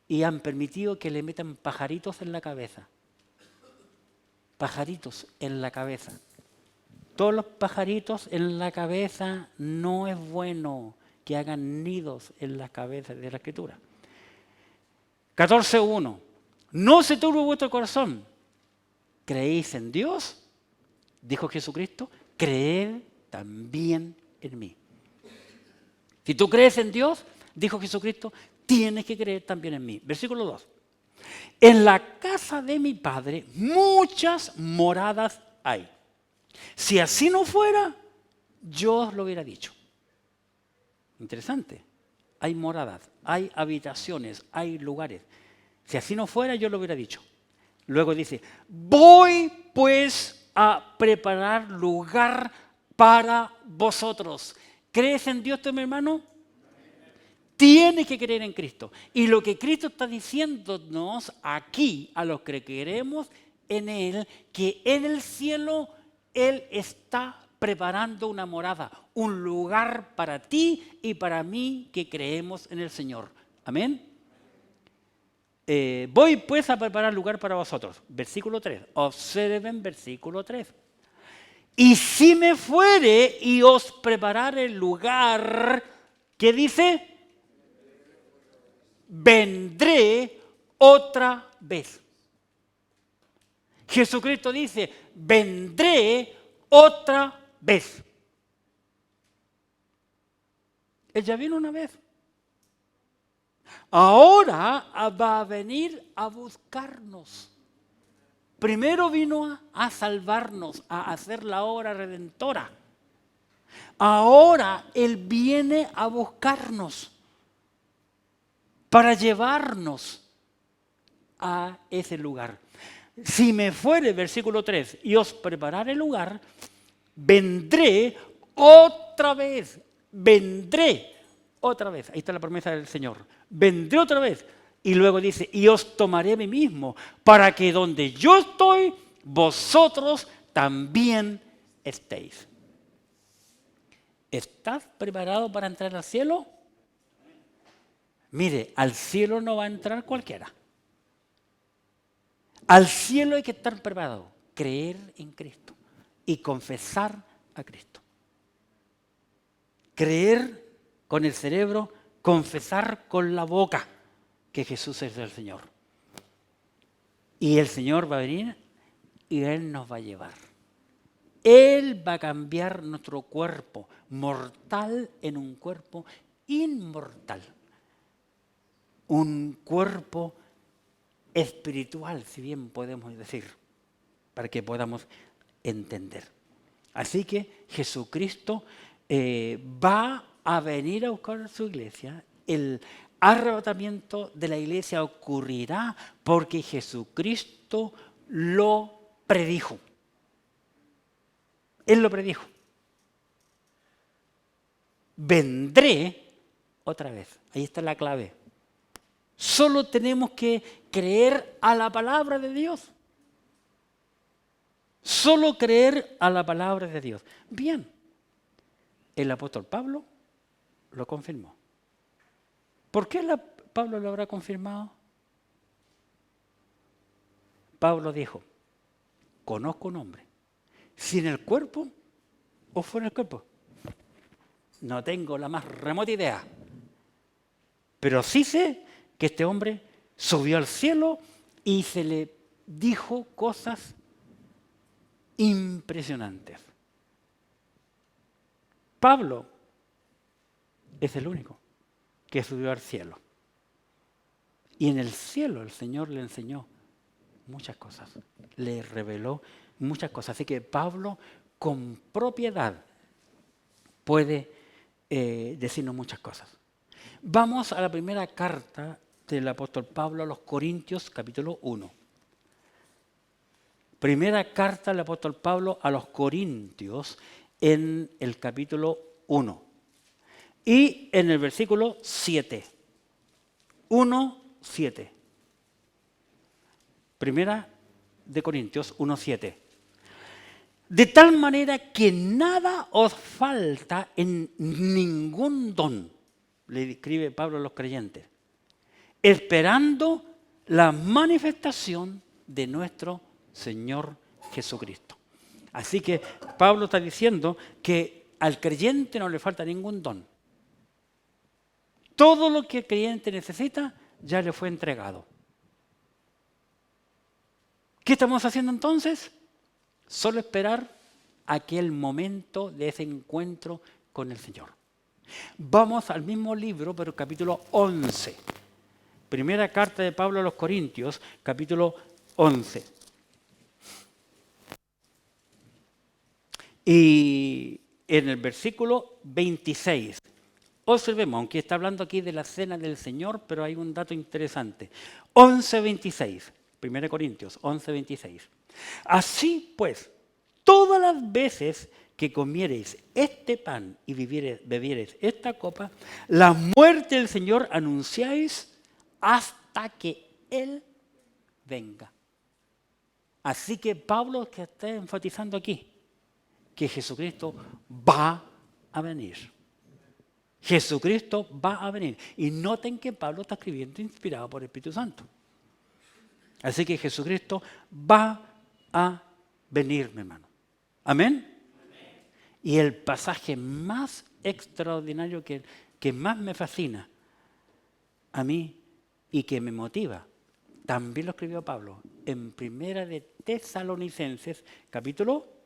y han permitido que le metan pajaritos en la cabeza. Pajaritos en la cabeza. todos los pajaritos en la cabeza, no es bueno que hagan nidos en las cabezas de la Escritura. 14.1. No se turbe vuestro corazón. ¿Creéis en Dios? Dijo Jesucristo. Creed también en mí. Si tú crees en Dios, dijo Jesucristo, tienes que creer también en mí. Versículo 2. En la casa de mi Padre muchas moradas hay. Si así no fuera, yo os lo hubiera dicho. Interesante. Hay moradas, hay habitaciones, hay lugares. Si así no fuera, yo lo hubiera dicho. Luego dice, voy pues a preparar lugar para vosotros. ¿Crees en Dios tú, mi hermano? Tienes que creer en Cristo. Y lo que Cristo está diciéndonos aquí, a los que creemos en Él, que en el cielo Él está preparando una morada, un lugar para ti y para mí que creemos en el Señor. Amén. Voy pues a preparar lugar para vosotros. Versículo 3. Observen versículo 3. Y si me fuere y os preparare el lugar, ¿qué dice? Vendré otra vez. Jesucristo dice, vendré otra vez. Él ya vino una vez. Ahora va a venir a buscarnos. Primero vino a salvarnos, a hacer la obra redentora. Ahora Él viene a buscarnos para llevarnos a ese lugar. Si me fuere, versículo 3, y os prepararé el lugar, vendré otra vez. Vendré otra vez. Ahí está la promesa del Señor. Vendré otra vez. Y luego dice, y os tomaré a mí mismo, para que donde yo estoy, vosotros también estéis. ¿Estás preparado para entrar al cielo? Mire, al cielo no va a entrar cualquiera. Al cielo hay que estar preparado, creer en Cristo y confesar a Cristo. Creer con el cerebro, confesar con la boca que Jesús es el Señor. Y el Señor va a venir y Él nos va a llevar. Él va a cambiar nuestro cuerpo mortal en un cuerpo inmortal. Un cuerpo espiritual, si bien podemos decir, para que podamos entender. Así que Jesucristo va a venir a buscar a su iglesia. El arrebatamiento de la iglesia ocurrirá porque Jesucristo lo predijo. Él lo predijo. Vendré otra vez. Ahí está la clave. Solo tenemos que creer a la palabra de Dios. Solo creer a la palabra de Dios. Bien, el apóstol Pablo lo confirmó. ¿Por qué Pablo lo habrá confirmado? Pablo dijo, conozco un hombre, sin el cuerpo o fuera del cuerpo. No tengo la más remota idea, pero sí sé que este hombre subió al cielo y se le dijo cosas impresionantes. Pablo es el único que subió al cielo. Y en el cielo el Señor le enseñó muchas cosas, le reveló muchas cosas. Así que Pablo con propiedad puede decirnos muchas cosas. Vamos a la primera carta del apóstol Pablo a los Corintios, capítulo 1. Primera carta del apóstol Pablo a los Corintios en el capítulo 1. Y en el versículo 7. 1:7. Primera de Corintios 1:7. De tal manera que nada os falta en ningún don, le escribe Pablo a los creyentes, esperando la manifestación de nuestro Señor Jesucristo. Así que Pablo está diciendo que al creyente no le falta ningún don. Todo lo que el creyente necesita ya le fue entregado. ¿Qué estamos haciendo entonces? Solo esperar aquel momento de ese encuentro con el Señor. Vamos al mismo libro, pero capítulo 11. Primera carta de Pablo a los Corintios, capítulo 11. Y en el versículo 26, observemos, aunque está hablando aquí de la cena del Señor, pero hay un dato interesante. 11:26, 1 Corintios 11:26. Así pues, todas las veces que comiereis este pan y bebiereis esta copa, la muerte del Señor anunciáis hasta que Él venga. Así que Pablo que está enfatizando aquí que Jesucristo va a venir. Jesucristo va a venir. Y noten que Pablo está escribiendo inspirado por el Espíritu Santo. Así que Jesucristo va a venir, mi hermano. ¿Amén? Y el pasaje más extraordinario que más me fascina a mí y que me motiva, también lo escribió Pablo en Primera de Tesalonicenses, capítulo,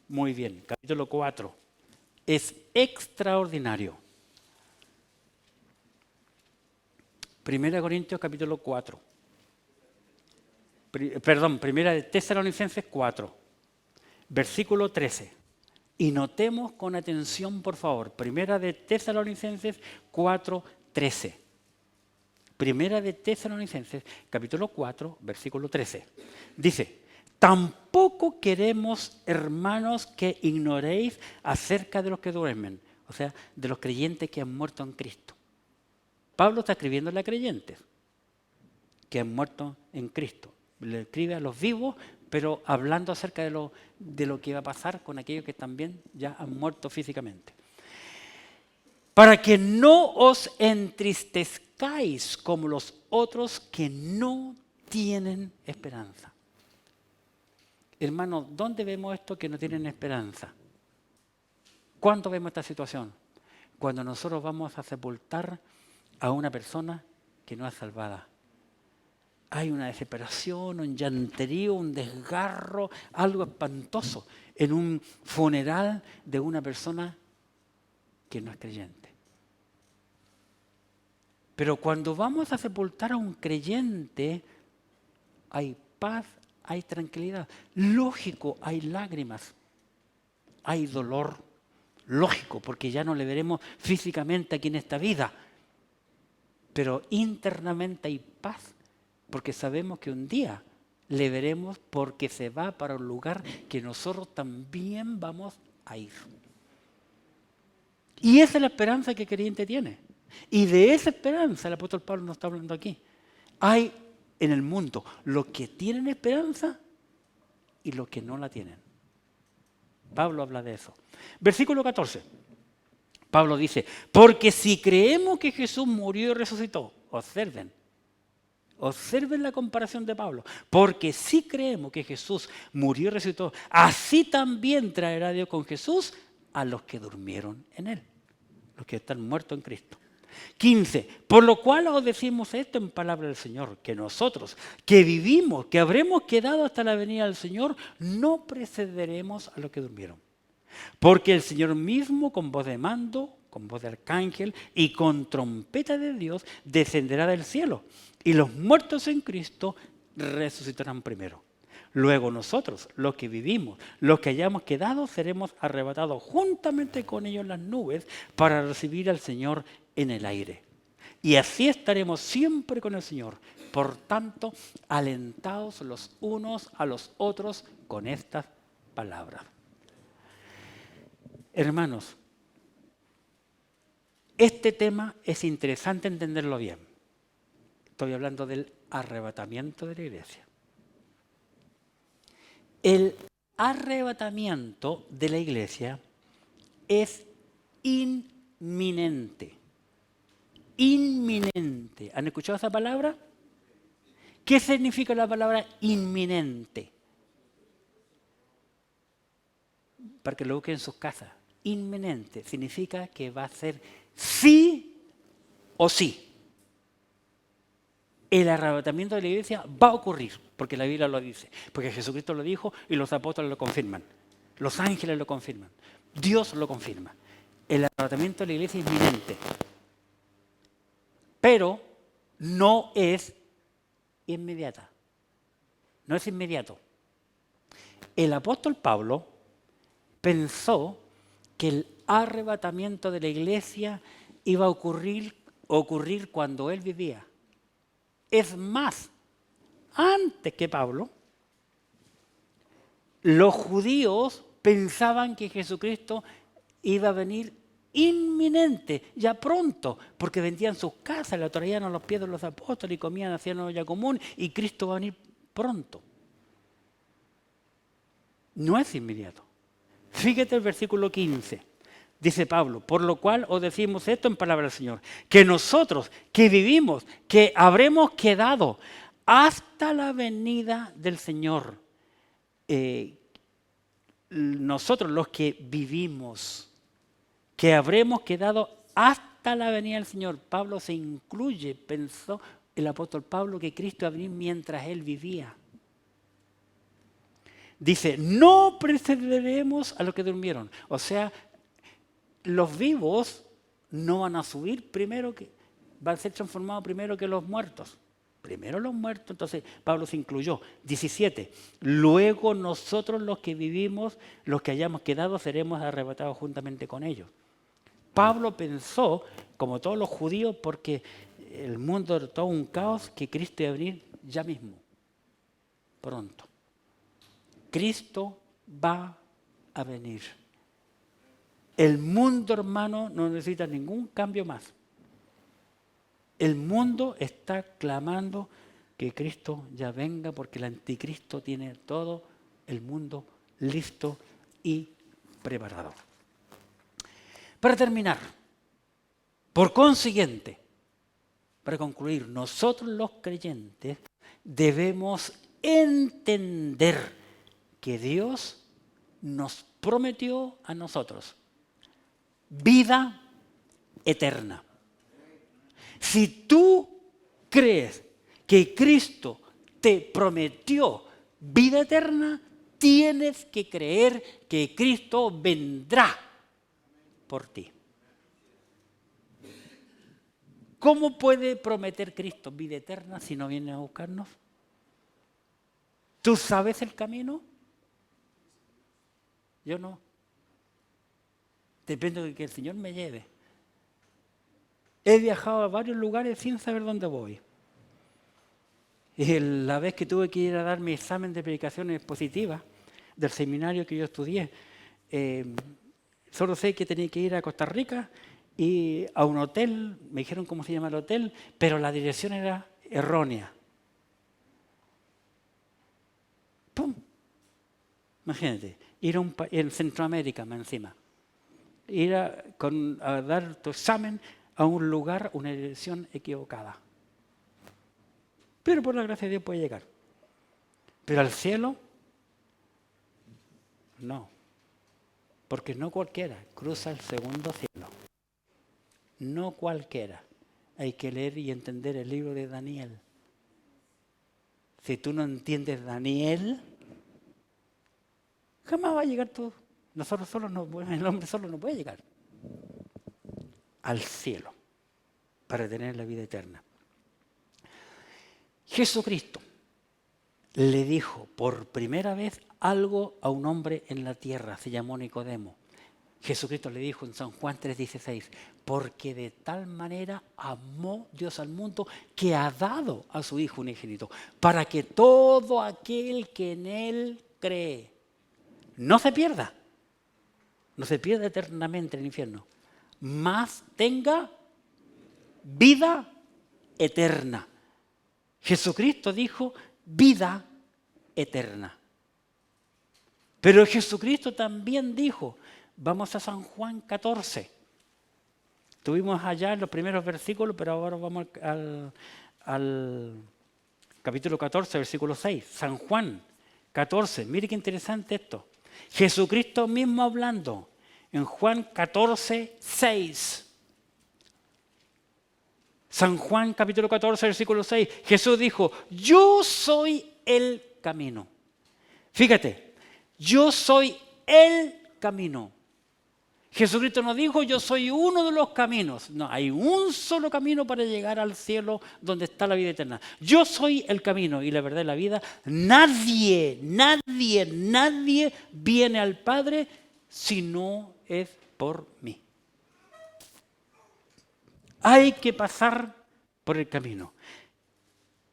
muy bien, capítulo 4. Es extraordinario. Primera Corintios, capítulo 4. Primera de Tesalonicenses 4, versículo 13. Y notemos con atención, por favor, Primera de Tesalonicenses 4, 13. Primera de Tesalonicenses, capítulo 4, versículo 13. Dice, tampoco queremos, hermanos, que ignoréis acerca de los que duermen, o sea, de los creyentes que han muerto en Cristo. Pablo está escribiéndole a creyentes que han muerto en Cristo. Le escribe a los vivos, pero hablando acerca de lo que va a pasar con aquellos que también ya han muerto físicamente. Para que no os entristezcáis como los otros que no tienen esperanza. Hermanos, ¿dónde vemos esto que no tienen esperanza? ¿Cuándo vemos esta situación? Cuando nosotros vamos a sepultar a una persona que no es salvada. Hay una desesperación, un llanterío, un desgarro, algo espantoso en un funeral de una persona que no es creyente. Pero cuando vamos a sepultar a un creyente, hay paz, hay tranquilidad. Lógico, hay lágrimas, hay dolor. Lógico, porque ya no le veremos físicamente aquí en esta vida. Pero internamente hay paz, porque sabemos que un día le veremos porque se va para un lugar que nosotros también vamos a ir. Y esa es la esperanza que el creyente tiene. Y de esa esperanza el apóstol Pablo nos está hablando aquí. Hay en el mundo los que tienen esperanza y los que no la tienen. Pablo habla de eso. Versículo 14. Pablo dice, porque si creemos que Jesús murió y resucitó, observen la comparación de Pablo, porque si creemos que Jesús murió y resucitó, así también traerá Dios con Jesús a los que durmieron en Él, los que están muertos en Cristo. 15. Por lo cual os decimos esto en palabra del Señor, que nosotros, que vivimos, que habremos quedado hasta la venida del Señor, no precederemos a los que durmieron. Porque el Señor mismo, con voz de mando, con voz de arcángel y con trompeta de Dios, descenderá del cielo. Y los muertos en Cristo resucitarán primero. Luego nosotros, los que vivimos, los que hayamos quedado, seremos arrebatados juntamente con ellos en las nubes para recibir al Señor en el aire. Y así estaremos siempre con el Señor. Por tanto, alentaos los unos a los otros con estas palabras. Hermanos, este tema es interesante entenderlo bien. Estoy hablando del arrebatamiento de la iglesia. El arrebatamiento de la iglesia es inminente. Inminente. ¿Han escuchado esa palabra? ¿Qué significa la palabra inminente? para que lo busquen en sus casas. Inminente significa que va a ser sí o sí. El arrebatamiento de la iglesia va a ocurrir, porque la Biblia lo dice, porque Jesucristo lo dijo y los apóstoles lo confirman, los ángeles lo confirman, Dios lo confirma. El arrebatamiento de la iglesia es inminente, pero no es inmediata, no es inmediato. El apóstol Pablo pensó que el arrebatamiento de la iglesia iba a ocurrir cuando él vivía. Es más, antes que Pablo, los judíos pensaban que Jesucristo iba a venir inminente, ya pronto, porque vendían sus casas, le traían a los pies de los apóstoles y comían, hacían olla común, y Cristo va a venir pronto. No es inmediato. Fíjate el versículo 15. Dice Pablo, por lo cual os decimos esto en palabra del Señor, que nosotros que vivimos, que habremos quedado hasta la venida del Señor, nosotros los que vivimos, que habremos quedado hasta la venida del Señor. Pablo se incluye, pensó el apóstol Pablo que Cristo iba a venir mientras él vivía. Dice, no precederemos a los que durmieron. O sea, los vivos no van a subir primero, van a ser transformados primero que los muertos. Primero los muertos, entonces Pablo se incluyó. 17. Luego nosotros los que vivimos, los que hayamos quedado, seremos arrebatados juntamente con ellos. Pablo pensó, como todos los judíos, porque el mundo era todo un caos, que Cristo iba a venir ya mismo, pronto. Cristo va a venir. El mundo, hermano, no necesita ningún cambio más. El mundo está clamando que Cristo ya venga porque el anticristo tiene todo el mundo listo y preparado. Para terminar, por consiguiente, para concluir, nosotros los creyentes debemos entender que Dios nos prometió a nosotros vida eterna. Si tú crees que Cristo te prometió vida eterna, tienes que creer que Cristo vendrá por ti. ¿Cómo puede prometer Cristo vida eterna si no viene a buscarnos? ¿Tú sabes el camino? Yo no. Depende de que el Señor me lleve. He viajado a varios lugares sin saber dónde voy. Y la vez que tuve que ir a dar mi examen de predicaciones positivas del seminario que yo estudié, solo sé que tenía que ir a Costa Rica y a un hotel, me dijeron cómo se llama el hotel, pero la dirección era errónea. ¡Pum! Imagínate, ir en Centroamérica más encima. Ir a dar tu examen a un lugar, una dirección equivocada. Pero por la gracia de Dios puede llegar. Pero al cielo, no. Porque no cualquiera cruza el segundo cielo. No cualquiera. Hay que leer y entender el libro de Daniel. Si tú no entiendes Daniel, jamás va a llegar tú. Nosotros solos el hombre solo no puede llegar al cielo para tener la vida eterna. Jesucristo le dijo por primera vez algo a un hombre en la tierra, se llamó Nicodemo. Jesucristo le dijo en San Juan 3:16, porque de tal manera amó Dios al mundo que ha dado a su Hijo unigénito, para que todo aquel que en Él cree no se pierda eternamente en el infierno, mas tenga vida eterna. Jesucristo dijo vida eterna. Pero Jesucristo también dijo, vamos a San Juan 14. Estuvimos allá en los primeros versículos, pero ahora vamos al capítulo 14, versículo 6. San Juan 14, mire qué interesante esto. Jesucristo mismo hablando en Juan 14, 6. San Juan capítulo 14, versículo 6. Jesús dijo, yo soy el camino. Fíjate, yo soy el camino. Jesucristo nos dijo, yo soy uno de los caminos. No, hay un solo camino para llegar al cielo donde está la vida eterna. Yo soy el camino y la verdad y la vida. Nadie viene al Padre si no es por mí. Hay que pasar por el camino.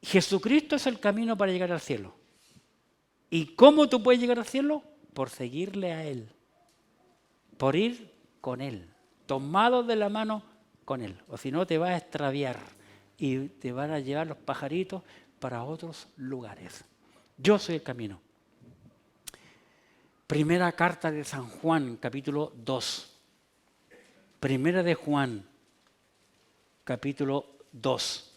Jesucristo es el camino para llegar al cielo. ¿Y cómo tú puedes llegar al cielo? Por seguirle a Él. Por ir con Él, tomado de la mano con Él. O si no te vas a extraviar y te van a llevar los pajaritos para otros lugares. Yo soy el camino. Primera carta de San Juan, capítulo 2. Primera de Juan, capítulo 2.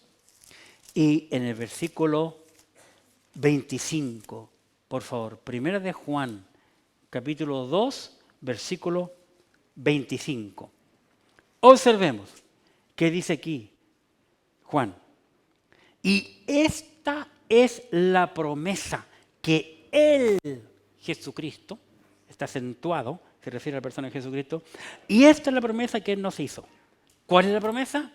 Y en el versículo 25, por favor. Primera de Juan, capítulo 2, versículo 25. Observemos qué dice aquí Juan. Y esta es la promesa que Él, Jesucristo, está acentuado, se refiere a la persona de Jesucristo, y esta es la promesa que Él nos hizo. ¿Cuál es la promesa?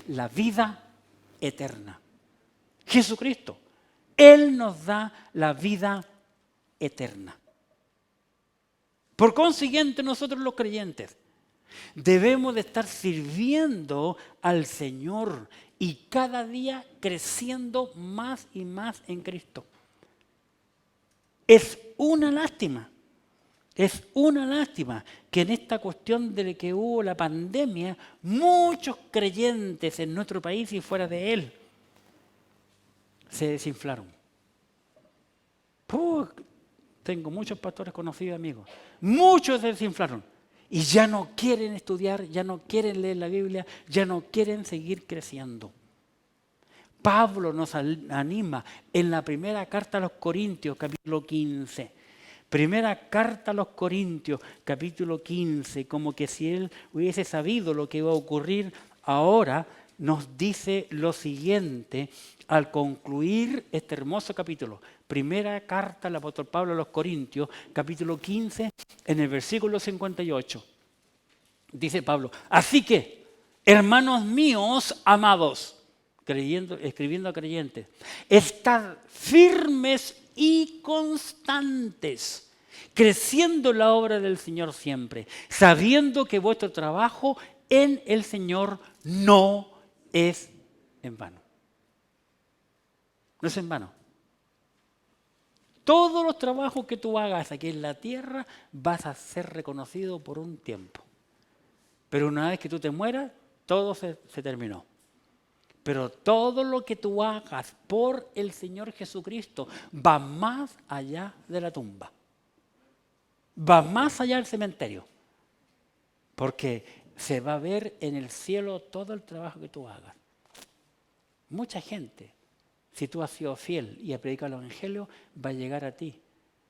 La vida eterna. Jesucristo. Él nos da la vida eterna. Por consiguiente, nosotros los creyentes debemos de estar sirviendo al Señor y cada día creciendo más y más en Cristo. Es una lástima que en esta cuestión de que hubo la pandemia, muchos creyentes en nuestro país y fuera de él se desinflaron. Tengo muchos pastores conocidos, amigos. Muchos se desinflaron y ya no quieren estudiar, ya no quieren leer la Biblia, ya no quieren seguir creciendo. Pablo nos anima en la primera carta a los Corintios, capítulo 15. Primera carta a los Corintios, capítulo 15, como que si él hubiese sabido lo que iba a ocurrir ahora, nos dice lo siguiente al concluir este hermoso capítulo. Primera carta del apóstol Pablo a los Corintios, capítulo 15, en el versículo 58. Dice Pablo, así que, hermanos míos amados, escribiendo a creyentes, estad firmes y constantes, creciendo en la obra del Señor siempre, sabiendo que vuestro trabajo en el Señor no es en vano. No es en vano. Todos los trabajos que tú hagas aquí en la tierra vas a ser reconocido por un tiempo. Pero una vez que tú te mueras, todo se terminó. Pero todo lo que tú hagas por el Señor Jesucristo va más allá de la tumba. Va más allá del cementerio. Porque se va a ver en el cielo todo el trabajo que tú hagas. Mucha gente, si tú has sido fiel y has predicado el Evangelio, va a llegar a ti.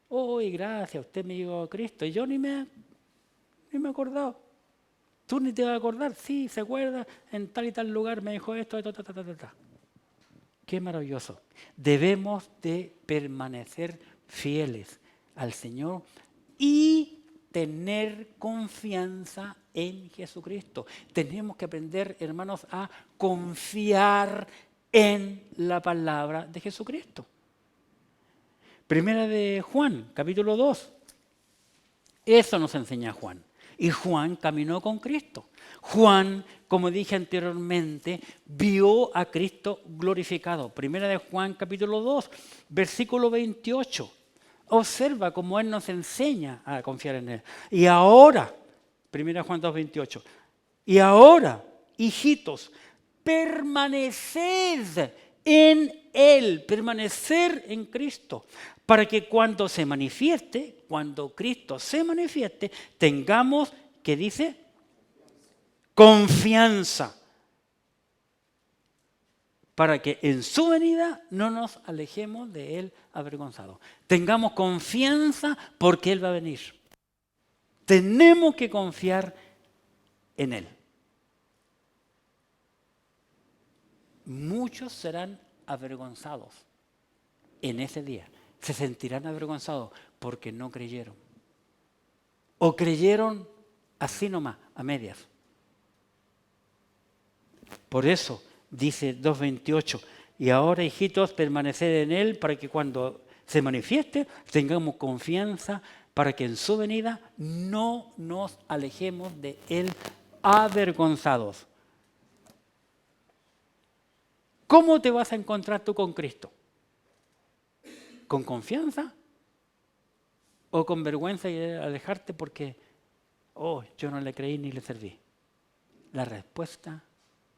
¡Uy, gracias! Usted me llegó a Cristo. Y yo ni me he acordado. ¿Tú ni te vas a acordar? Sí, se acuerda, en tal y tal lugar me dijo esto, Qué maravilloso. Debemos de permanecer fieles al Señor y tener confianza en Jesucristo. Tenemos que aprender, hermanos, a confiar en la palabra de Jesucristo. Primera de Juan, capítulo 2. Eso nos enseña Juan. Y Juan caminó con Cristo. Juan, como dije anteriormente, vio a Cristo glorificado. Primera de Juan, capítulo 2, versículo 28. Observa cómo Él nos enseña a confiar en Él. Y ahora, primera de Juan 2, 28. Y ahora, hijitos, permaneced en Él, permanecer en Cristo, para que cuando Cristo se manifieste, tengamos, ¿qué dice? Confianza. para que en su venida no nos alejemos de Él avergonzados. Tengamos confianza porque Él va a venir. Tenemos que confiar en Él. Muchos serán avergonzados en ese día. Se sentirán avergonzados porque no creyeron. O creyeron así nomás, a medias. Por eso dice 2:28, y ahora, hijitos, permaneced en Él para que cuando se manifieste tengamos confianza para que en su venida no nos alejemos de Él avergonzados. ¿Cómo te vas a encontrar tú con Cristo? ¿Con confianza? ¿O con vergüenza y alejarte porque, yo no le creí ni le serví? La respuesta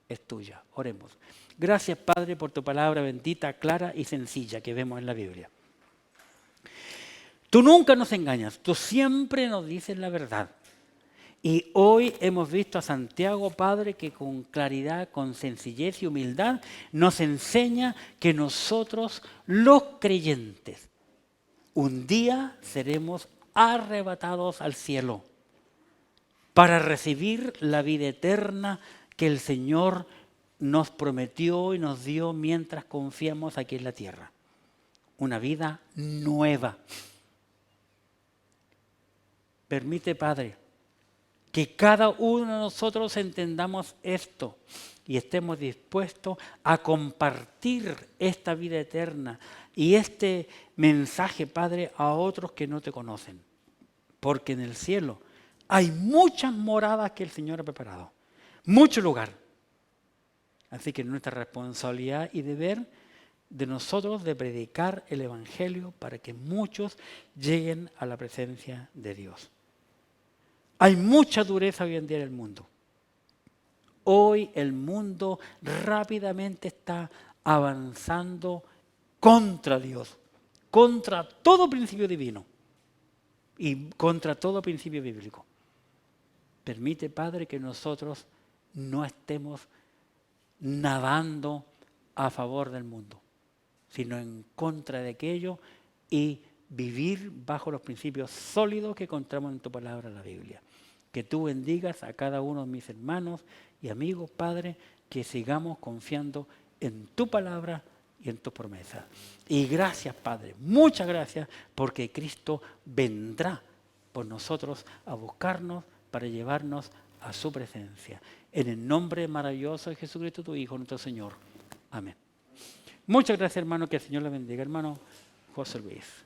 es tuya. Oremos. Gracias, Padre, por tu palabra bendita, clara y sencilla que vemos en la Biblia. Tú nunca nos engañas, tú siempre nos dices la verdad. Y hoy hemos visto a Santiago, Padre, que con claridad, con sencillez y humildad nos enseña que nosotros, los creyentes, un día seremos arrebatados al cielo para recibir la vida eterna que el Señor nos prometió y nos dio mientras confiamos aquí en la tierra. Una vida nueva. Permite, Padre, que cada uno de nosotros entendamos esto y estemos dispuestos a compartir esta vida eterna y este mensaje, Padre, a otros que no te conocen. Porque en el cielo hay muchas moradas que el Señor ha preparado, mucho lugar. Así que nuestra responsabilidad y deber de nosotros de predicar el Evangelio para que muchos lleguen a la presencia de Dios. Hay mucha dureza hoy en día en el mundo. Hoy el mundo rápidamente está avanzando contra Dios, contra todo principio divino y contra todo principio bíblico. Permite, Padre, que nosotros no estemos nadando a favor del mundo, sino en contra de aquello y vivir bajo los principios sólidos que encontramos en tu palabra, la Biblia. Que tú bendigas a cada uno de mis hermanos y amigos, Padre, que sigamos confiando en tu palabra y en tus promesas. Y gracias, Padre, muchas gracias, porque Cristo vendrá por nosotros a buscarnos para llevarnos a su presencia. En el nombre maravilloso de Jesucristo, tu Hijo, nuestro Señor. Amén. Muchas gracias, hermano, que el Señor le bendiga, hermano José Luis.